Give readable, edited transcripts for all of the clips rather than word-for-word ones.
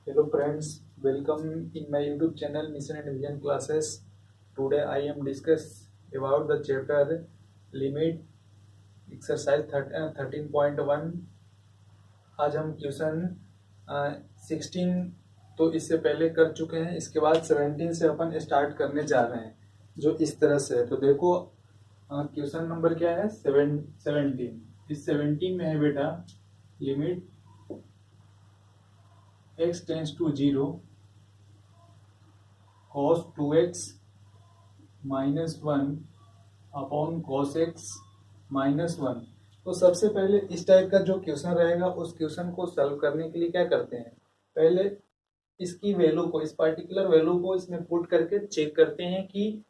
Hello friends, welcome in my YouTube channel Mission and Vision Classes. Today I am discuss about the chapter Limit exercise 13.1. आज हम question 16 तो इससे पहले कर चुके हैं, इसके बाद 17 से अपन स्टार्ट करने जा रहे हैं जो इस तरह से है। तो देखो क्वेश्चन नंबर क्या है 17। इस 17 में है बेटा limit x tends to 0 cos 2x -1 upon cos x -1। तो सबसे पहले इस टाइप का जो क्वेश्चन रहेगा उस क्वेश्चन को सॉल्व करने के लिए क्या करते हैं, पहले इसकी वैल्यू को, इस पार्टिकुलर वैल्यू को इसमें पुट करके चेक करते हैं कि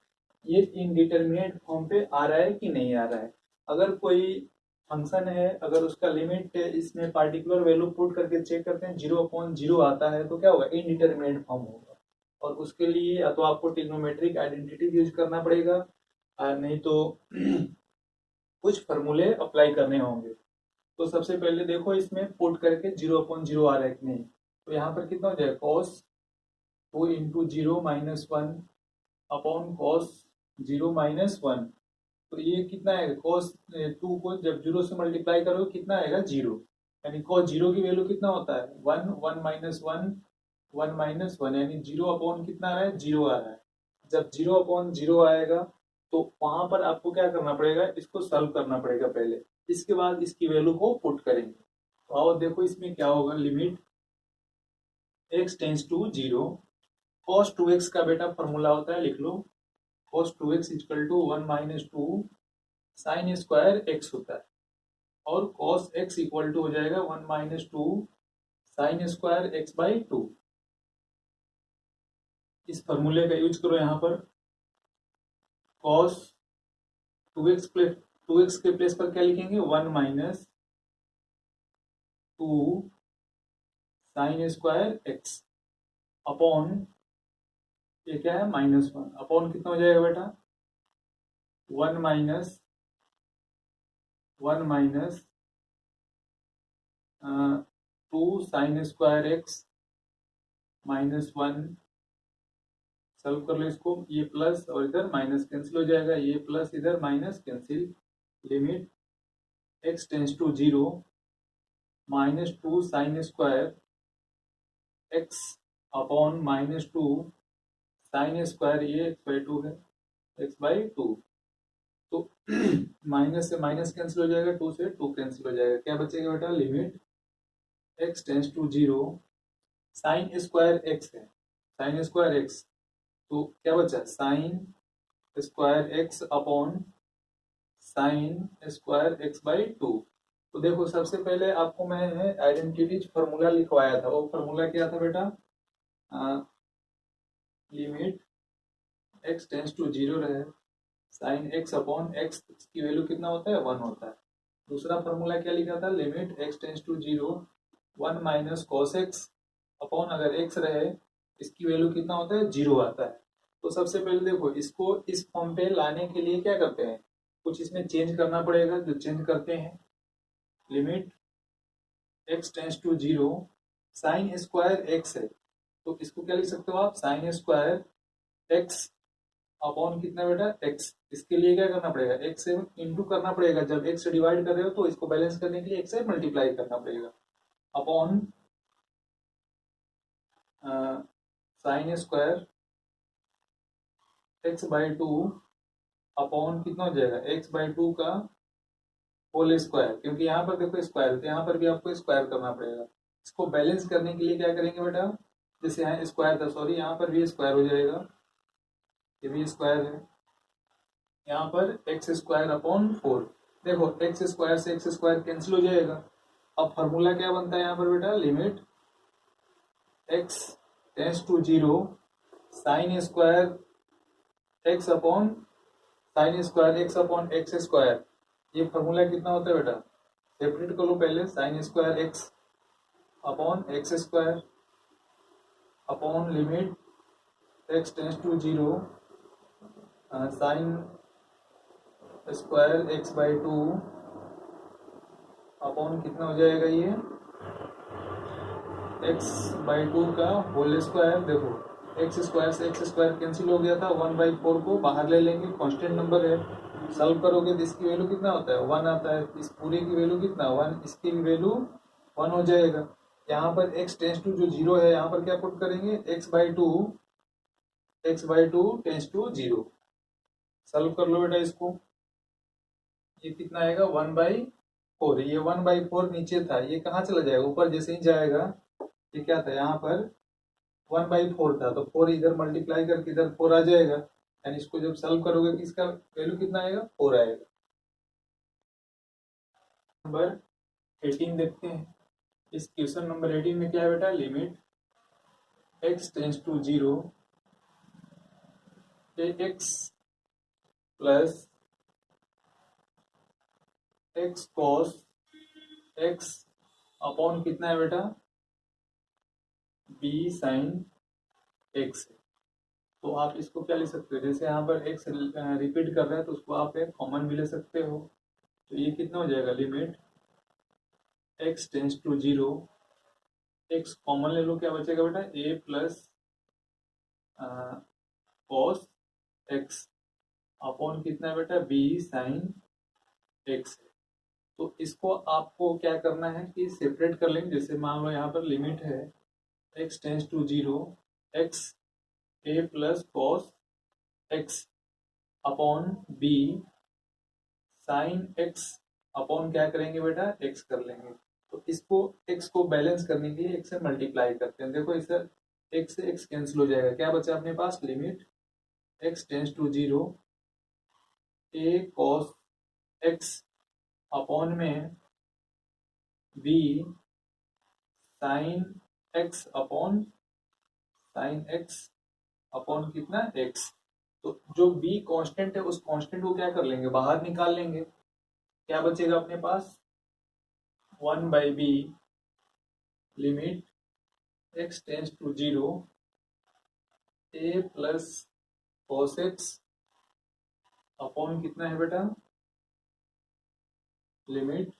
ये इनडिटरमिनेट फॉर्म पे आ रहा है कि नहीं आ रहा है। अगर कोई फंक्शन है, अगर उसका लिमिट इसमें पार्टिकुलर वैल्यू पुट करके चेक करते हैं 0/0 आता है तो क्या होगा, इनडिटरमिनेट फॉर्म होगा। और उसके लिए या तो आपको ट्रिग्नोमेट्रिक आइडेंटिटी यूज करना पड़ेगा, नहीं तो कुछ फॉर्मूले अप्लाई करने होंगे। तो सबसे पहले देखो इसमें पुट करके 0/0 आ रहा है कि नहीं। तो यहाँ पर कितना हो जाएगा, कॉस 2 इंटू 0-1 अपॉन कॉस 0-1। तो ये कितना है, कॉस 2 को जब 0 से मल्टीप्लाई करोगे कितना आएगा, 0। यानी कॉस 0 की वैल्यू कितना होता है, 1, 1-1, 1-1, यानी 0 अपॉन कितना आ रहा है, 0 आ रहा है। जब 0/0 आएगा तो वहां पर आपको क्या करना पड़ेगा, इसको सॉल्व करना पड़ेगा पहले, इसके बाद इसकी वैल्यू को पुट करेंगे। तो आओ देखो इसमें क्या होगा, limit x tends to 0 cos 2x का बेटा फॉर्मूला होता है, लिख लो cos 2x equal to 1-2 sine square x होता है, और cos x इक्वल टू हो जाएगा 1-2 साइन स्क्वायर x/2। इस फॉर्मूले का यूज करो यहाँ पर, cos 2x के प्लेस पर क्या लिखेंगे, 1-2 साइन स्क्वायर x अपॉन, ये क्या है, -1 अपॉन कितना हो जाएगा बेटा, 1 2 साइन स्क्वायर x -1। सॉल्व कर लो इसको, ये प्लस और इधर माइनस कैंसिल हो जाएगा, ये प्लस इधर minus cancel. Limit x tends to 0 -2 sine square x upon -2 sine square, ये x/2 है, x/2। तो माइनस से माइनस कैंसिल हो जाएगा, 2 से 2 कैंसिल हो जाएगा, क्या बचेगा बेटा, limit x tends to 0 sine square x है, साइन स्क्वायर x, तो क्या बचा, sine square x upon sine square x/2। तो देखो सबसे पहले आपको मैं आइडेंटिटी फॉर्मूला लिखवाया था, वो फॉर्मूला क्या था बेटा, लिमिट x टेंस टू 0 रहे, साइन x अपॉन x की वैल्यू कितना होता है, 1 होता है। दूसरा फॉर्मूला क्या लिखा था, limit x tends to 0 1 - cos x upon, अगर x रहे इसकी वैल्यू कितना होता है, 0 आता है। तो सबसे पहले देखो इसको इस फॉर्म पे लाने के लिए क्या करते हैं, कुछ इसमें चेंज करना पड़ेगा, जो चेंज करते हैं। Limit x tends to 0 sine square x है, तो इसको क्या लिख सकते हो आप, साइन स्क्वायर x अपॉन कितना बेटा, x। इसके लिए क्या करना पड़ेगा, x से इंटू करना पड़ेगा, जब x से डिवाइड कर रहे हो तो इसको बैलेंस करने के लिए x से मल्टीप्लाई करना पड़ेगा, upon sine square x/2 upon कितना हो जाएगा, x/2 का होल स्क्वायर, क्योंकि यहाँ पर देखो स्क्वायर, तो यहाँ पर भी आपको स्क्वायर करना पड़ेगा। इसको बैलेंस करने के लिए क्या करेंगे बेटा, जैसे यहाँ स्क्वायर था, सॉरी यहाँ पर भी स्क्वायर हो जाएगा, ये भी स्क्वायर है, यहाँ पर x² अपॉन 4। देखो x स्क्वायर से x स्क्वायर कैंसिल हो जाएगा। अब फॉर्मूला क्या बनता है यहाँ पर बेटा, limit x tends to 0 sine square x upon sine square x upon x²। ये फॉर्मूला कितना होता है बेटा, सेपरेट कर लो पहले, sine square x upon x² upon limit x tends to 0 sine square x/2 upon कितना हो जाएगा, ये एक्स बाई टू का होल स्क्वायर, देखो एक्स स्क्वायर से एक्स स्क्वायर कैंसिल हो गया था, 1/4 को बाहर ले लेंगे, कांस्टेंट नंबर है, सॉल्व करोगे तो इसकी वैल्यू कितना होता है 1 आता है, इस पूरे की वैल्यू कितना 1, इसकी वैल्यू 1 हो जाएगा। यहाँ पर x टेंस टू जो 0 है, यहाँ पर क्या पुट करेंगे x/2 टेंस टू 0, सॉल्व कर लो बेटा इसको, ये कितना आएगा 1/4, ये 1/4 नीचे था, ये कहाँ चला जाएगा ऊपर, जैसे ही जाएगा ये क्या था यहाँ पर 1/4 था, तो 4 इधर मल्टीप्लाई करके इधर 4 आ जाएगा, यानी इसको जब सॉल्व करोगे कि इसका वैल्यू कितना आएगा 4 आएगा। नंबर 18 देखते हैं। इस क्वेश्चन नंबर 18 में क्या है बेटा, limit x tends to 0 ax plus x cos x upon कितना है बेटा b sin x। तो आप इसको क्या ले सकते हो, जैसे यहाँ पर x रिपीट कर रहा है तो उसको आप एक कॉमन भी ले सकते हो, तो ये कितना हो जाएगा limit x tends to 0, x common ले लो, क्या बचेगा बेटा a plus cos x upon कितना है बेटा b sin x। तो इसको आपको क्या करना है कि सेपरेट कर लेंगे, जैसे मान लो यहाँ पर लिमिट है x tends to 0 x a plus cos x upon b sine x upon क्या करेंगे बेटा x कर लेंगे। तो इसको x को बैलेंस करने के लिए x से मल्टीप्लाई करते हैं, देखो इसे x से x कैंसिल हो जाएगा, क्या बचा अपने पास limit x tends to 0 a cos x upon में b sine x upon sine x upon कितना x। तो जो b कांस्टेंट है उस कांस्टेंट को क्या कर लेंगे बाहर निकाल लेंगे, क्या बचेगा अपने पास 1/b limit x tends to 0 a plus cos x upon कितना है बेटा लिमिट,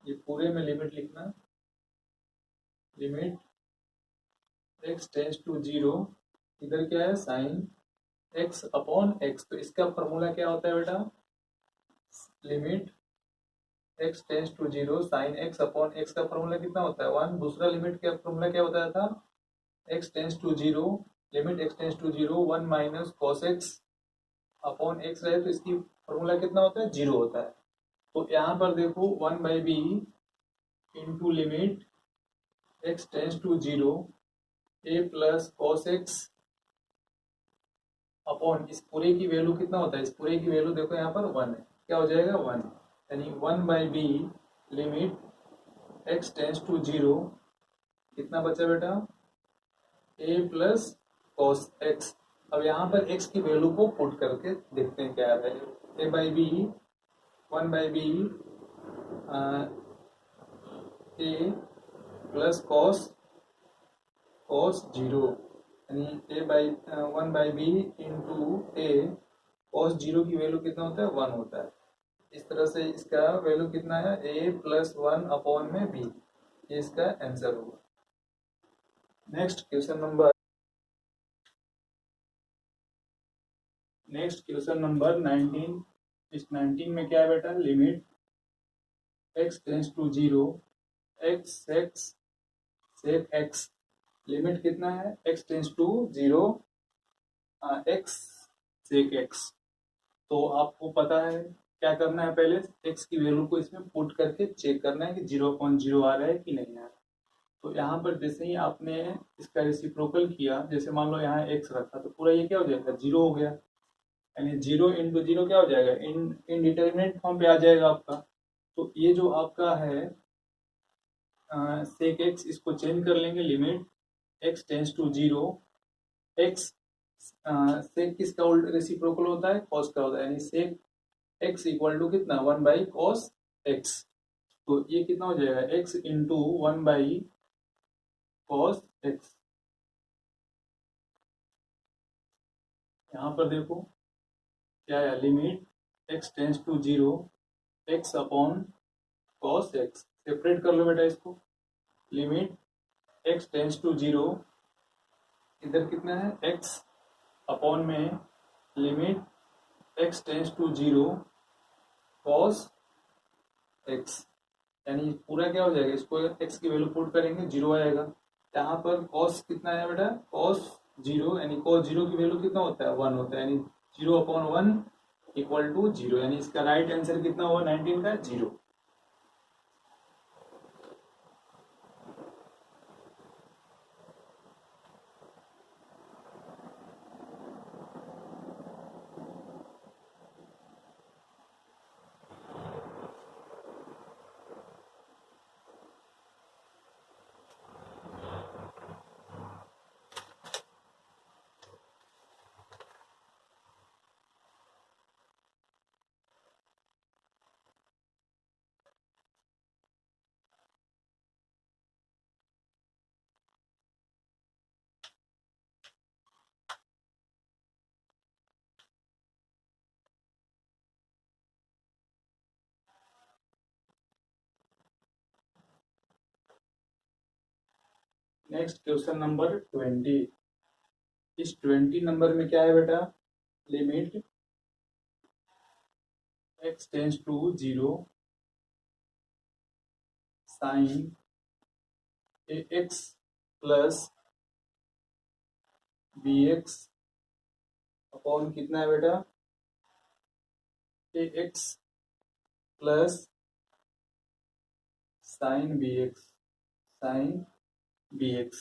ये पूरे में लिमिट लिखना, लिमिट x टेंस टू 0, इधर क्या है साइन x अपॉन x, तो इसका फॉर्मूला क्या होता है बेटा limit x tends to 0 sine x upon x का फॉर्मूला कितना होता है 1, दूसरा लिमिट का फॉर्मूला क्या होता था x tends to 0 limit x tends to 0 1 minus cos x upon x रहे तो इसकी फॉर्मूला कितना होता है 0 होता है। तो यहाँ पर देखो 1/b into limit x tends to 0 a plus cos x upon इस पूरे की वैल्यू कितना होता है, इस पूरे की वैल्यू देखो यहाँ पर 1 है, क्या हो जाएगा 1, यानी 1/b limit x tends to 0 कितना बचा बेटा a प्लस cos x। अब यहाँ पर x की वैल्यू को पुट करके देखते हैं क्या आता है, a/b 1/b a plus cos 0, यानी a 1/b into a cos 0 की वैल्यू कितना होता है 1 होता है। इस तरह से इसका वैल्यू कितना है a प्लस 1 अपॉन में b, ये इसका आंसर होगा। Next question number 19। इस 19 में क्या है बेटा limit x tends to 0 x sec x, limit कितना है x tends to 0 x sec x। तो आपको पता है क्या करना है, पहले x की वैल्यू को इसमें पुट करके चेक करना है कि 0.0 आ रहा है कि नहीं आ रहा है। तो यहाँ पर जैसे ही आपने इसका रेसिप्रोकल किया, जैसे मान लो यहाँ x रखा तो पूरा ये क्या हो जाएगा 0 हो गया, यानी 0 इंटू 0 क्या हो जाएगा इनडिटर्मिनेट फॉर्म पे आ जाएगा आपका। तो ये जो आपका है सेक एक्स, इसको चेंज कर लेंगे limit x tends to 0 x sec किसका उल्टा रेसिप्रोकल होता है cos का होता है, यानी सेक x इक्वल टू कितना 1/cos x। तो ये कितना हो जाएगा x इंटू 1/cos x। यहाँ पर देखो क्या है limit x tends to 0 x upon cos x, separate कर लो बेटा इसको, limit x tends to zero, इधर कितना है x अपॉन में limit x tends to zero cos x, यानी पूरा क्या हो जाएगा, इसको x की वैल्यू पुट करेंगे जीरो आएगा। यहाँ पर cos कितना है बेटा, cos जीरो, यानी cos जीरो की वैल्यू कितना होता है, वन होता है, यानी zero upon one equal to zero, यानी इसका राइट आंसर कितना हुआ 19 का, जीरो। Next question number 20। इस 20 नंबर में क्या है बेटा, limit x tends to zero sine a x plus b x upon कितना है बेटा, a x plus sine b x, sine b x.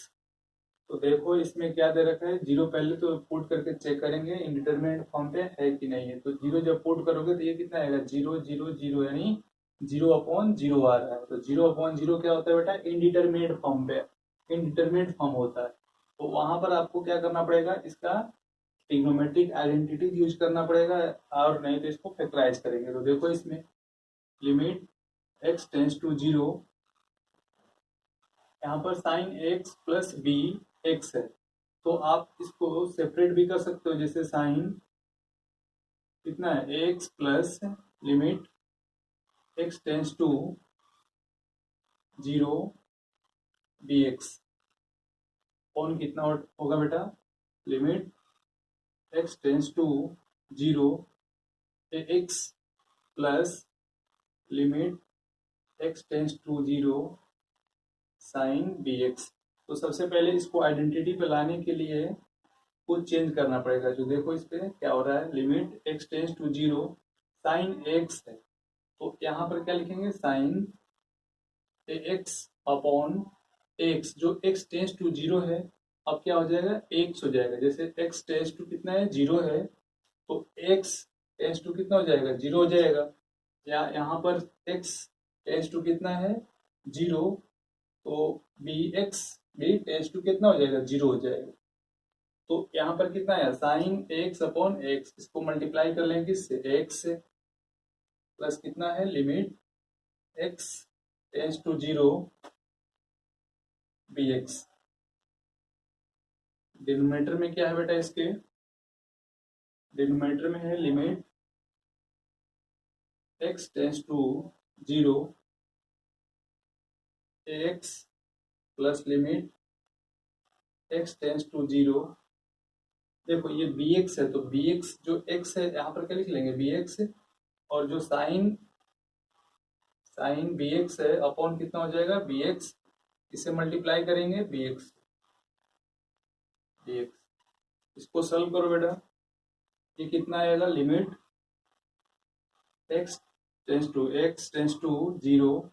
तो देखो इसमें क्या दे रखा है, जीरो पहले तो पुट करके चेक करेंगे इंडिटरमिनेट फॉर्म पे है कि नहीं है। तो जीरो जब पुट करोगे तो ये कितना आएगा, जीरो जीरो जीरो, यानी जीरो अपॉन जीरो आ रहा है। तो जीरो अपॉन जीरो क्या होता है बेटा, इनडिटरमिनेट फॉर्म पे, इनडिटरमिनेट फॉर्म होता है। तो वहां पर आपको क्या करना पड़ेगा, इसका ट्रिग्नोमेट्रिक आइडेंटिटी यूज करना पड़ेगा, और नहीं तो इसको फैक्टराइज करेंगे। तो देखो इसमें limit x tends to zero, यहाँ पर sine x plus b x है, तो आप इसको सेपरेट भी कर सकते हो, जैसे साइन कितना है x plus limit x tends to zero b x, कौन कितना होगा बेटा, limit x tends to zero x plus limit x tends to zero sine b x. तो सबसे पहले इसको आइडेंटिटी पे लाने के लिए कुछ चेंज करना पड़ेगा। जो देखो इस पे क्या हो रहा है, limit x tends to zero sine x है, तो यहाँ पर क्या लिखेंगे, साइन एक्स अपॉन एक्स, जो एक्स टेंस टू जीरो है अब क्या हो जाएगा, एक्स हो जाएगा। जैसे एक्स टेंस टू कितना है, जीरो है, तो एक्स टेंस टू कितना हो जाएगा, जीरो हो जाएगा। या यहाँ पर एक्स टेंस टू कितना है, जीरो, तो बी एक्स भी टेंस टू कितना हो जाएगा, जीरो हो जाएगा। तो यहाँ पर कितना है, साइन एक्स अपॉन एक्स, इसको मल्टीप्लाई कर लेंगे किससे, एक्स से, प्लस कितना है, limit x tends to zero b x. Denominator में क्या है बेटा, इसके डिनोमिनेटर में है limit x tends to zero x plus limit x tends to zero. देखो ये बी एक्स है, तो बी एक्स जो एक्स है यहाँ पर क्या लिख लेंगे, बी एक्स, और जो साइन साइन बी एक्स है अपॉन कितना हो जाएगा, बी एक्स, इसे मल्टीप्लाई करेंगे बी एक्स, बी एक्स। इसको सॉल्व करो बेटा, ये कितना आएगा, limit x tends to zero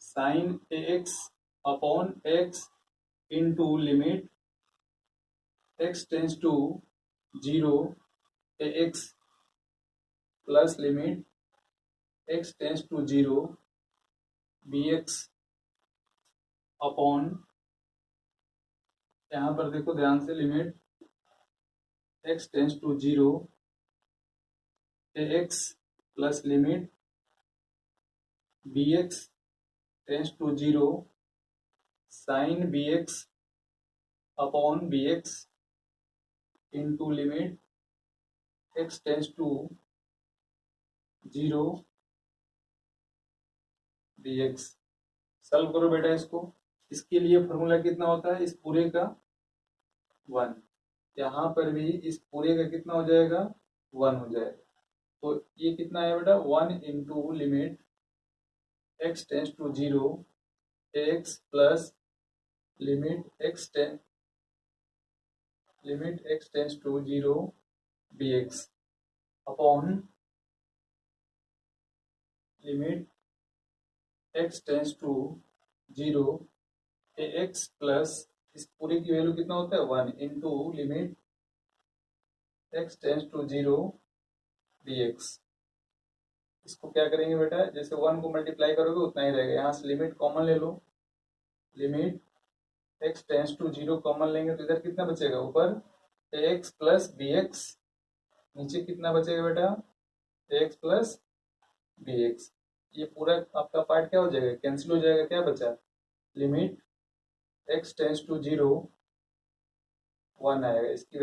sine a x upon x into limit x tends to zero a x plus limit x tends to zero b x upon, यहाँ पर देखो ध्यान से, limit x tends to zero a x plus limit B x tends to zero sine b x upon b x into limit x tends to zero b x. Solve करो बेटा इसको, इसके लिए फॉर्मूला कितना होता है, इस पूरे का 1। यहाँ पर भी इस पूरे का कितना हो जाएगा, 1 हो जाएगा। तो ये कितना है बेटा, 1 into limit x tends to 0 x plus limit x tends to 0 dx upon limit x tends to 0 ax plus इस पूरे की वैल्यू कितना होता है, 1 into limit x tends to 0 dx। इसको क्या करेंगे बेटा, जैसे 1 को मल्टीप्लाई करोगे उतना ही रहेगा, यहाँ से लिमिट कॉमन ले लो, limit x tends to 0 common लेंगे तो इधर कितना बचेगा, ऊपर ax प्लस bx, नीचे कितना बचेगा बेटा, ax प्लस bx। ये पूरा आपका पार्ट क्या हो जाएगा, कैंसिल हो जाएगा, क्या बचा, लिमिट x टेंस टू 0 1 आएगा। इसकी